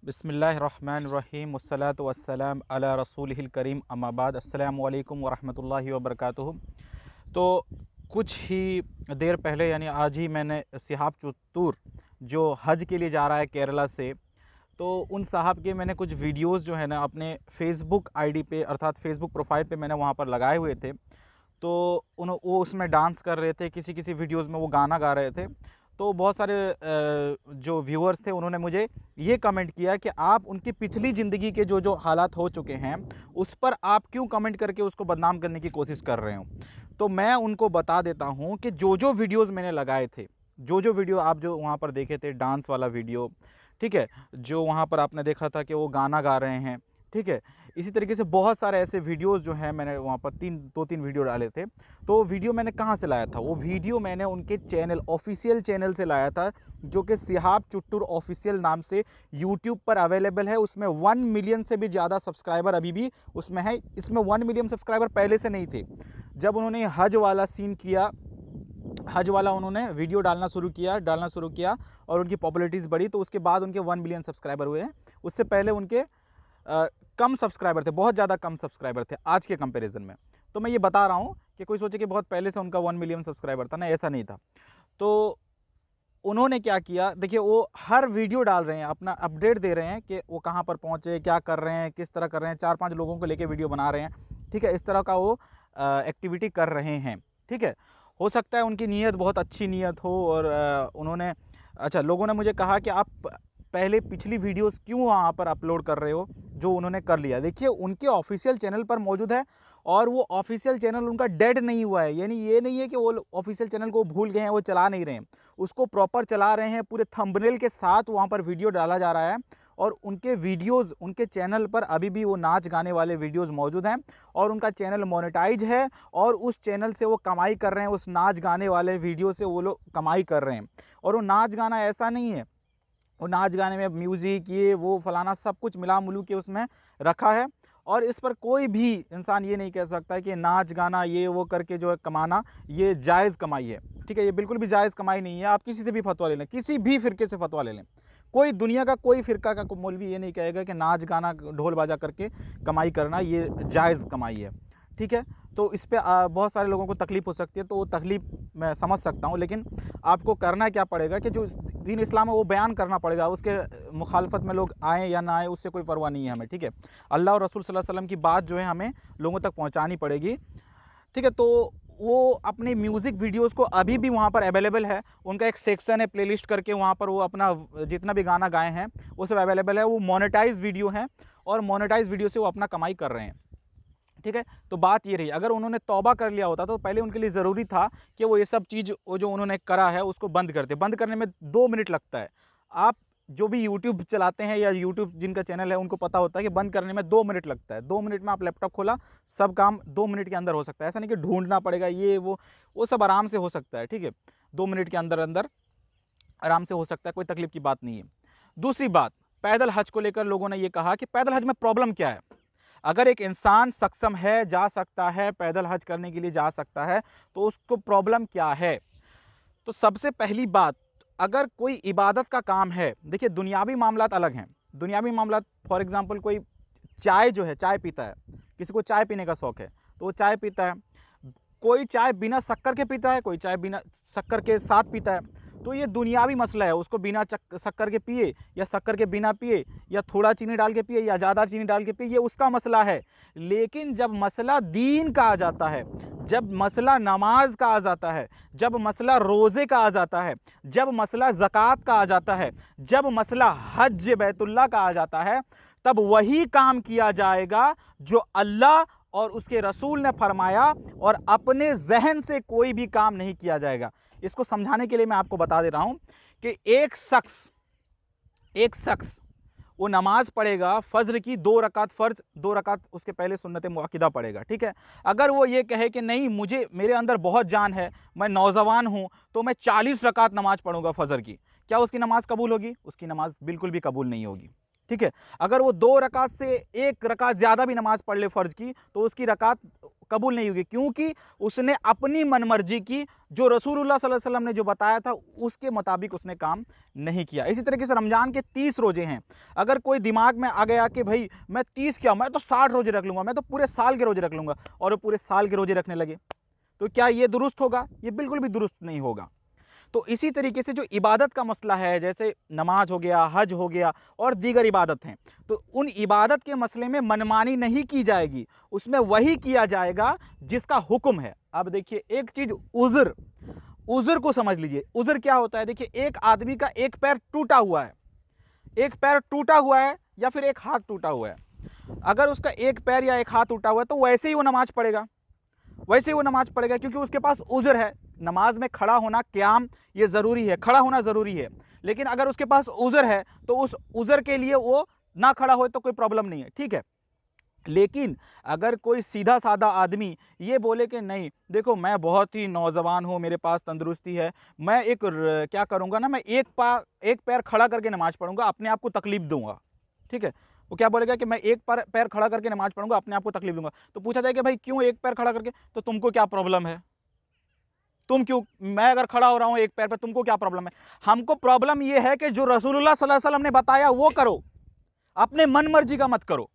बिस्मिल्लाहिर्रहमानिर्रहीम वस्सलातु वस्सलाम अला रसूलिहिल करीम अम्मा बाद अस्सलामु अलैकुम वरहमतुल्लाहि वबरकातुहू। तो कुछ ही देर पहले यानी आज ही मैंने सिहाब चित्तूर जो हज के लिए जा रहा है केरला से, तो उन साहब के मैंने कुछ वीडियोस जो है ना अपने फेसबुक आईडी पे अर्थात फेसबुक प्रोफाइल पे मैंने वहाँ पर लगाए हुए थे। तो वो उसमें डांस कर रहे थे, किसी किसी वीडियोस में वो गाना गा रहे थे। तो बहुत सारे जो व्यूअर्स थे उन्होंने मुझे ये कमेंट किया कि आप उनकी पिछली ज़िंदगी के जो जो हालात हो चुके हैं उस पर आप क्यों कमेंट करके उसको बदनाम करने की कोशिश कर रहे हो। तो मैं उनको बता देता हूँ कि जो जो वीडियोस मैंने लगाए थे, जो जो वीडियो आप जो वहाँ पर देखे थे, डांस वाला वीडियो, ठीक है, जो वहाँ पर आपने देखा था कि वो गाना गा रहे हैं, ठीक है, इसी तरीके से बहुत सारे ऐसे वीडियोस जो हैं मैंने वहाँ पर दो तीन वीडियो डाले थे। तो वो वीडियो मैंने कहाँ से लाया था? वो वीडियो मैंने उनके चैनल, ऑफिशियल चैनल से लाया था, जो कि सिहाब चित्तूर ऑफिशियल नाम से यूट्यूब पर अवेलेबल है। उसमें 1 मिलियन से भी ज़्यादा सब्सक्राइबर अभी भी उसमें है। इसमें 1 मिलियन सब्सक्राइबर पहले से नहीं थे। जब उन्होंने हज वाला सीन किया, हज वाला उन्होंने वीडियो डालना शुरू किया और उनकी पॉपुलैरिटीज़ बढ़ी, तो उसके बाद उनके 1 मिलियन सब्सक्राइबर हुए हैं। उससे पहले उनके कम सब्सक्राइबर थे, बहुत ज़्यादा कम सब्सक्राइबर थे आज के कंपैरिजन में। तो मैं ये बता रहा हूँ कि कोई सोचे कि बहुत पहले से उनका 1 मिलियन सब्सक्राइबर था ना, ऐसा नहीं था। तो उन्होंने क्या किया, देखिए वो हर वीडियो डाल रहे हैं, अपना अपडेट दे रहे हैं कि वो कहाँ पर पहुँचे, क्या कर रहे हैं, किस तरह कर रहे हैं, 4-5 लोगों को लेके वीडियो बना रहे हैं, ठीक है, इस तरह का वो एक्टिविटी कर रहे हैं, ठीक है। हो सकता है उनकी नीयत बहुत अच्छी नीयत हो और उन्होंने अच्छा, लोगों ने मुझे कहा कि आप पहले पिछली वीडियोस क्यों वहाँ पर अपलोड कर रहे हो, जो उन्होंने कर लिया। देखिए उनके ऑफिशियल चैनल पर मौजूद है और वो ऑफिशियल चैनल उनका डेड नहीं हुआ है, यानी ये नहीं है कि वो ऑफिशियल चैनल को भूल गए हैं, वो चला नहीं रहे हैं, उसको प्रॉपर चला रहे हैं, पूरे थंबनेल के साथ वहाँ पर वीडियो डाला जा रहा है। और उनके वीडियोज़, उनके चैनल पर अभी भी वो नाच गाने वाले वीडियोज़ मौजूद हैं और उनका चैनल मोनेटाइज है और उस चैनल से वो कमाई कर रहे हैं, उस नाच गाने वाले वीडियो से वो लोग कमाई कर रहे हैं। और वो नाच गाना ऐसा नहीं है, वो नाच गाने में म्यूज़िक ये वो फलाना सब कुछ मिला मिलू के उसमें रखा है। और इस पर कोई भी इंसान ये नहीं कह सकता है कि नाच गाना ये वो करके जो है कमाना ये जायज़ कमाई है, ठीक है, ये बिल्कुल भी जायज़ कमाई नहीं है। आप किसी से भी फतवा ले लें, किसी भी फ़िरके से फतवा ले लें, कोई दुनिया का कोई फ़िरका का मौलवी ये नहीं कहेगा कि नाच गाना ढोल बाजा करके कमाई करना ये जायज़ कमाई है, ठीक है। तो इस पे बहुत सारे लोगों को तकलीफ़ हो सकती है, तो वो तकलीफ़ मैं समझ सकता हूँ, लेकिन आपको करना क्या पड़ेगा कि जो दीन इस्लाम है वो बयान करना पड़ेगा। उसके मुखालफत में लोग आएँ या ना आएँ उससे कोई परवाह नहीं है हमें, ठीक है। अल्लाह और रसूल सल्लल्लाहु अलैहि वसल्लम की बात जो है हमें लोगों तक पहुँचानी पड़ेगी, ठीक है। तो वो अपने म्यूज़िक वीडियोज़ को अभी भी वहाँ पर अवेलेबल है, उनका एक सेक्शन है प्लेलिस्ट करके, वहाँ पर वो अपना जितना भी गाना गाए हैं वो सब अवेलेबल है। वो मोनेटाइज़ वीडियो हैं और मोनेटाइज़ वीडियो से वो अपना कमाई कर रहे हैं, ठीक है। तो बात ये रही, अगर उन्होंने तौबा कर लिया होता तो पहले उनके लिए ज़रूरी था कि वो ये सब चीज़ वो जो उन्होंने करा है उसको बंद करते। बंद करने में 2 मिनट लगता है। आप जो भी यूट्यूब चलाते हैं या यूट्यूब जिनका चैनल है उनको पता होता है कि बंद करने में 2 मिनट लगता है। 2 मिनट में आप लैपटॉप खोला, सब काम 2 मिनट के अंदर हो सकता है। ऐसा नहीं कि ढूँढना पड़ेगा ये वो सब आराम से हो सकता है, ठीक है। 2 मिनट के अंदर आराम से हो सकता है, कोई तकलीफ़ की बात नहीं है। दूसरी बात, पैदल हज को लेकर लोगों ने ये कहा कि पैदल हज में प्रॉब्लम क्या है? अगर एक इंसान सक्षम है, जा सकता है, पैदल हज करने के लिए जा सकता है, तो उसको प्रॉब्लम क्या है? तो सबसे पहली बात, अगर कोई इबादत का काम है, देखिए दुनियावी मामलात अलग हैं। दुनियावी मामलात फॉर एग्ज़ाम्पल कोई चाय जो है, चाय पीता है, किसी को चाय पीने का शौक है, तो वो चाय पीता है। कोई चाय बिना शक्कर के पीता है, कोई चाय बिना शक्कर के साथ पीता है। तो ये दुनियावी मसला है, उसको बिना शक्कर के पिए या शक्कर के बिना पिए या थोड़ा चीनी डाल के पिए या ज़्यादा चीनी डाल के पिए, ये उसका मसला है। लेकिन जब मसला दीन का आ जाता है, जब मसला नमाज का आ जाता है, जब मसला रोज़े का आ जाता है, जब मसला ज़कात का आ जाता है, जब मसला हज बैतुल्लाह का आ जाता है, तब वही काम किया जाएगा जो अल्लाह और उसके रसूल ने फरमाया, और अपने जहन से कोई भी काम नहीं किया जाएगा। इसको समझाने के लिए मैं आपको बता दे रहा हूं कि एक शख्स वो नमाज पढ़ेगा, फज्र की 2 रकात फ़र्ज, 2 रकात उसके पहले सुन्नत मुअक्किदा पढ़ेगा, ठीक है। अगर वो ये कहे कि नहीं मेरे अंदर बहुत जान है, मैं नौजवान हूं, तो मैं 40 रकात नमाज पढ़ूंगा फज्र की, क्या उसकी नमाज कबूल होगी? उसकी नमाज बिल्कुल भी कबूल नहीं होगी, ठीक है। अगर वो 2 रकात से 1 रकात ज़्यादा भी नमाज पढ़ ले फ़र्ज़ की, तो उसकी रकात कबूल नहीं होगी, क्योंकि उसने अपनी मनमर्जी की, जो रसूलुल्लाह सल्लल्लाहु अलैहि वसल्लम ने जो बताया था उसके मुताबिक उसने काम नहीं किया। इसी तरीके से रमज़ान के 30 रोज़े हैं। अगर कोई दिमाग में आ गया कि भाई मैं 30 क्या, मैं तो 60 रोज़े रख लूँगा, मैं तो पूरे साल के रोज़े रख लूँगा, और वो पूरे साल के रोज़े रखने लगे, तो क्या ये दुरुस्त होगा? ये बिल्कुल भी दुरुस्त नहीं होगा। तो इसी तरीके से जो इबादत का मसला है, जैसे नमाज हो गया, हज हो गया और दीगर इबादत हैं, तो उन इबादत के मसले में मनमानी नहीं की जाएगी, उसमें वही किया जाएगा जिसका हुक्म है। अब देखिए एक चीज़, उज़्र, उज़्र को समझ लीजिए। उज़्र क्या होता है? देखिए एक आदमी का एक पैर टूटा हुआ है, एक पैर टूटा हुआ है या फिर एक हाथ टूटा हुआ है। अगर उसका एक पैर या एक हाथ टूटा हुआ है तो वैसे ही वो नमाज पढ़ेगा, वैसे ही वो नमाज पढ़ेगा, क्योंकि उसके पास उज़्र है। नमाज में खड़ा होना, क़याम, ये ज़रूरी है, खड़ा होना ज़रूरी है। लेकिन अगर उसके पास उज़्र है तो उस उज़्र के लिए वो ना खड़ा हो तो कोई प्रॉब्लम नहीं है, ठीक है। लेकिन अगर कोई सीधा साधा आदमी ये बोले कि नहीं देखो मैं बहुत ही नौजवान हूँ, मेरे पास तंदुरुस्ती है, मैं क्या करूँगा ना, मैं एक पैर खड़ा करके नमाज पढ़ूंगा, अपने आप को तकलीफ दूंगा, ठीक है। वो क्या बोलेगा कि मैं एक पैर खड़ा करके नमाज पढ़ूंगा, अपने आप को तकलीफ दूंगा। तो पूछा जाए कि भाई क्यों एक पैर खड़ा करके, तो तुमको क्या प्रॉब्लम है, तुम क्यों, मैं अगर खड़ा हो रहा हूँ एक पैर पर, तुमको क्या प्रॉब्लम है? हमको प्रॉब्लम यह है कि जो रसूलुल्लाह सल्लल्लाहु अलैहि वसल्लम ने बताया वो करो, अपने मन मर्जी का मत करो।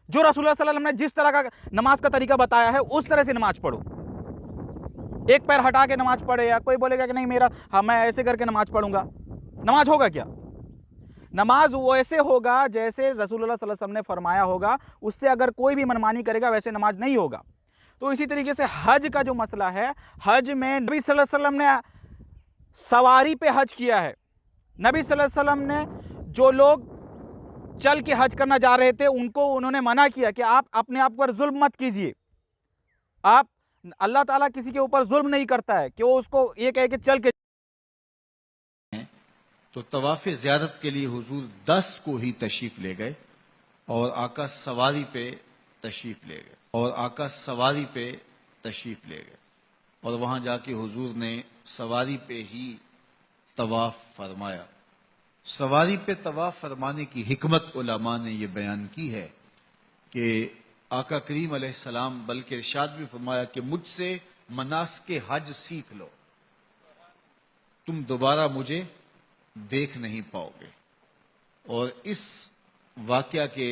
जो रसूलुल्लाह सल्लल्लाहु अलैहि वसल्लम ने जिस तरह का नमाज का तरीका बताया है उस तरह से नमाज पढ़ो। एक पैर हटा के नमाज पढ़े, या कोई बोलेगा कि नहीं मेरा, हाँ मैं ऐसे करके नमाज पढ़ूंगा, नमाज होगा क्या? नमाज वैसे होगा जैसे रसूलुल्लाह सल्लल्लाहु अलैहि वसल्लम ने फरमाया होगा, उससे अगर कोई भी मनमानी करेगा वैसे नमाज नहीं होगा। तो इसी तरीके से हज का जो मसला है, हज में नबी सल्लल्लाहु अलैहि वसल्लम ने सवारी पे हज किया है। नबी सल्लल्लाहु अलैहि वसल्लम ने जो लोग चल के हज करना जा रहे थे उनको उन्होंने मना किया कि आप अपने आप पर जुल्म मत कीजिए। आप, अल्लाह ताला किसी के ऊपर जुल्म नहीं करता है कि वो उसको ये कहे कि चल के। तो तवाफ़ ज़ियारत के लिए हुजूर 10 को ही तशरीफ़ ले गए और आका सवारी पे तशरीफ़ ले गए, और आका सवारी पे तशरीफ़ ले गए, और वहाँ जाके हुजूर ने सवारी पे ही तवाफ़ फरमाया। सवारी पे तवाफ़ फरमाने की हिकमत उलमा ने यह बयान की है कि आका करीम अलैहिस्सलाम बल्कि इरशाद भी फरमाया कि मुझसे मनास्के हज सीख लो, तुम दोबारा मुझे देख नहीं पाओगे। और इस वाक़या के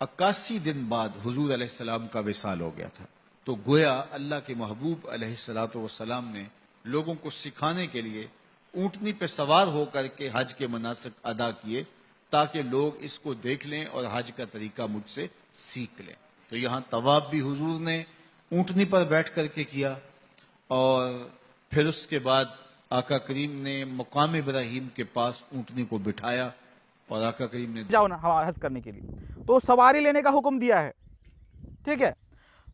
81 दिन बाद हुजूर अलैहिस्सलाम का विसाल हो गया था। तो गोया अल्लाह के महबूब अलैहिस्सलातु वस्सलाम ने लोगों को सिखाने के लिए ऊँटनी पे सवार होकर के हज के मनासिक अदा किए, ताकि लोग इसको देख लें और हज का तरीका मुझसे सीख लें। तो यहाँ तवाफ भी हुजूर ने ऊँटनी पर बैठ करके किया, और फिर उसके बाद आका करीम ने मकाम इब्राहीम के पास ऊँटनी को बिठाया और आका करीम ने जाओ ना हज करने के लिए, तो सवारी लेने का हुक्म दिया है, ठीक है।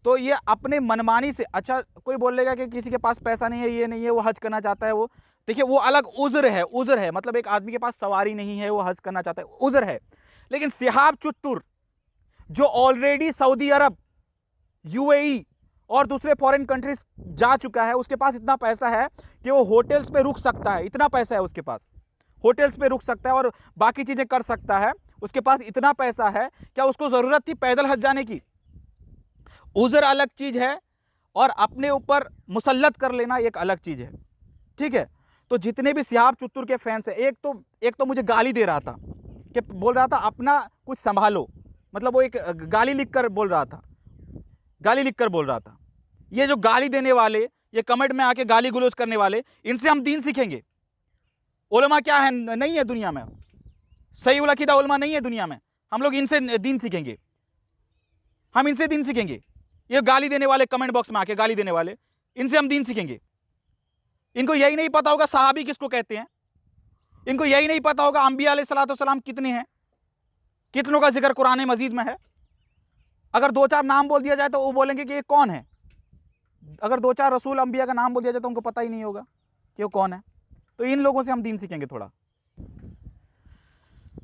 तो ये अपने मनमानी से, अच्छा कोई बोलेगा कि किसी के पास पैसा नहीं है, ये नहीं है, वो हज करना चाहता है, वो देखिए वो अलग उज़्र है, उज़्र है, मतलब एक आदमी के पास सवारी नहीं है, वो हज करना चाहता है, उज़्र है। लेकिन सिहाब चुत्तुर जो ऑलरेडी सऊदी अरब, यूएई और दूसरे फॉरेन कंट्रीज जा चुका है, उसके पास इतना पैसा है कि वो होटल्स पे रुक सकता है, इतना पैसा है उसके पास, होटल्स पे रुक सकता है और बाकी चीजें कर सकता है, उसके पास इतना पैसा है, क्या उसको जरूरत थी पैदल हज जाने की? उज़्र अलग चीज है और अपने ऊपर मुसल्लत कर लेना एक अलग चीज है, ठीक है। तो जितने भी सिहाब चुत्तुर के फैंस हैं, एक तो मुझे गाली दे रहा था कि बोल रहा था अपना कुछ संभालो, मतलब वो एक गाली लिखकर बोल रहा था, गाली लिखकर बोल रहा था। ये जो गाली देने वाले, ये कमेंट में आके गाली गुलोज करने वाले, इनसे हम दीन सीखेंगे। उलमा क्या है, नहीं है दुनिया में, सही उल अकीदा उलमा नहीं है दुनिया में, हम लोग इनसे दीन सीखेंगे, हम इनसे दीन सीखेंगे। ये गाली देने वाले, कमेंट बॉक्स में आके गाली देने वाले, इनसे हम दीन सीखेंगे। इनको यही नहीं पता होगा सहाबी किसको कहते हैं, इनको यही नहीं पता होगा अंबिया अलैहिस्सलाम कितने हैं, कितनों का जिक्र कुरान मजीद में है। अगर 2-4 नाम बोल दिया जाए तो वो बोलेंगे कि ये कौन है। अगर 2-4 रसूल अंबिया का नाम बोल दिया जाए तो उनको पता ही नहीं होगा कि वो कौन है। तो इन लोगों से हम दीन सीखेंगे थोड़ा।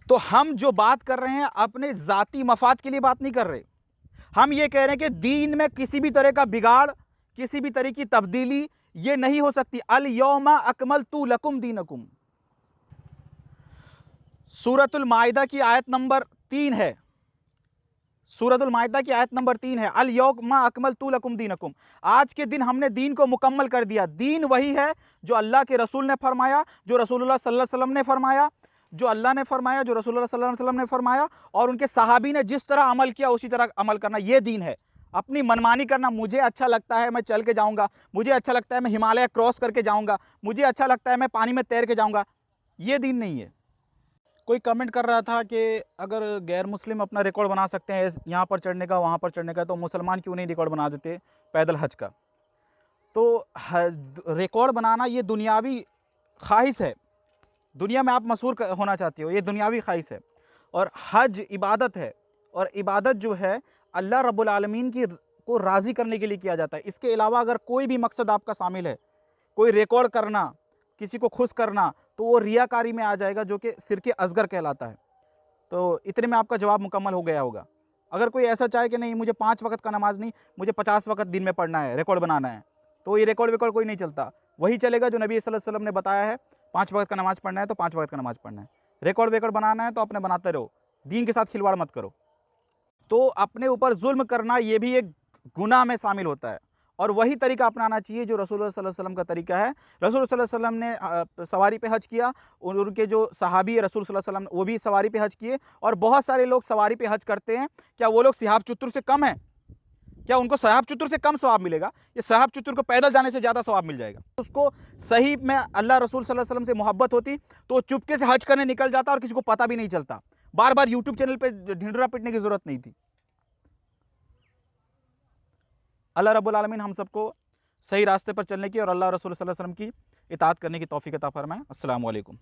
तो हम जो बात कर रहे हैं अपने जाती मफाद के लिए बात नहीं कर रहे, हम ये कह रहे हैं कि दीन में किसी भी तरह का बिगाड़, किसी भी तरह की तब्दीली ये नहीं हो सकती। अल यौमा अकमलतु लकुम दीनकुम, सूरतुल माइदा की आयत नंबर 3 है, सूरतुल माइदा की आयत नंबर 3 है, अल यौमा अकमलतु लकुम दीनकुम, आज के दिन हमने दीन को मुकम्मल कर दिया। दीन वही है जो अल्लाह के रसूल ने फरमाया, जो रसूलुल्लाह सल्लल्लाहु अलैहि वसल्लम ने फरमाया, जो अल्लाह ने फरमाया, जो रसूलुल्लाह सल्लल्लाहु अलैहि वसल्लम ने फरमाया, और उनके सहाबी ने जिस तरह अमल किया उसी तरह अमल करना, ये दीन है। अपनी मनमानी करना, मुझे अच्छा लगता है मैं चल के जाऊंगा, मुझे अच्छा लगता है मैं हिमालय क्रॉस करके जाऊंगा, मुझे अच्छा लगता है मैं पानी में तैर के जाऊंगा, ये दीन नहीं है। कोई कमेंट कर रहा था कि अगर गैर मुस्लिम अपना रिकॉर्ड बना सकते हैं यहाँ पर चढ़ने का, वहाँ पर चढ़ने का, तो मुसलमान क्यों नहीं रिकॉर्ड बना देते पैदल हज का? तो रिकॉर्ड बनाना ये दुनियावी ख्वाहिश है, दुनिया में आप मशहूर होना चाहते हो, ये दुनियावी ख्वाहिश है। और हज इबादत है, और इबादत जो है अल्लाह रब्बुल आलमीन की को राज़ी करने के लिए किया जाता है। इसके अलावा अगर कोई भी मकसद आपका शामिल है, कोई रिकॉर्ड करना, किसी को खुश करना, तो वो रियाकारी में आ जाएगा, जो कि शिर्क असगर कहलाता है। तो इतने में आपका जवाब मुकम्मल हो गया होगा। अगर कोई ऐसा चाहे कि नहीं मुझे 5 वक़्त का नमाज नहीं, मुझे 50 वक़्त दिन में पढ़ना है, रिकॉर्ड बनाना है, तो ये रिकॉर्ड विकॉर्ड कोई नहीं चलता। वही चलेगा जो नबी सल्लल्लाहु अलैहि वसल्लम ने बताया है, 5 वक़्त का नमाज पढ़ना है तो 5 वक़्त का नमाज पढ़ना है। रिकॉर्ड विकॉर्ड बनाना है तो अपने बनाते रहो, दीन के साथ खिलवाड़ मत करो। तो अपने ऊपर जुल्म करना ये भी एक गुनाह में शामिल होता है, और वही तरीका अपनाना चाहिए जो रसूलुल्लाह सल्लल्लाहु अलैहि वसल्लम का तरीका है। रसूल सल्लल्लाहु अलैहि वसल्लम ने सवारी पे हज किया, और उनके जो सहाबी है रसूल सल्लल्लाहु अलैहि वसल्लम वो भी सवारी पे हज किए, और बहुत सारे लोग सवारी पे हज करते हैं। क्या वो लोग सिहाब चुत्तुर से कम है? क्या उनको सहाब चुत्तुर से कम सवाब मिलेगा? ये सहाब चुत्तुर को पैदल जाने से ज़्यादा सवाब मिल जाएगा। उसको सही में अल्लाह रसूल सल्लल्लाहु अलैहि वसल्लम से मोहब्बत होती तो वो चुपके से हज करने निकल जाता और किसी को पता भी नहीं चलता। बार बार यूट्यूब चैनल पे ढिंढोरा पीटने की जरूरत नहीं थी। अल्लाह रब्बुल आलमीन हम सबको सही रास्ते पर चलने की और अल्लाह रसूल सल्लल्लाहु अलैहि वसल्लम की इताअत करने की तौफीक अता फरमाए। अस्सलामु अलैकुम।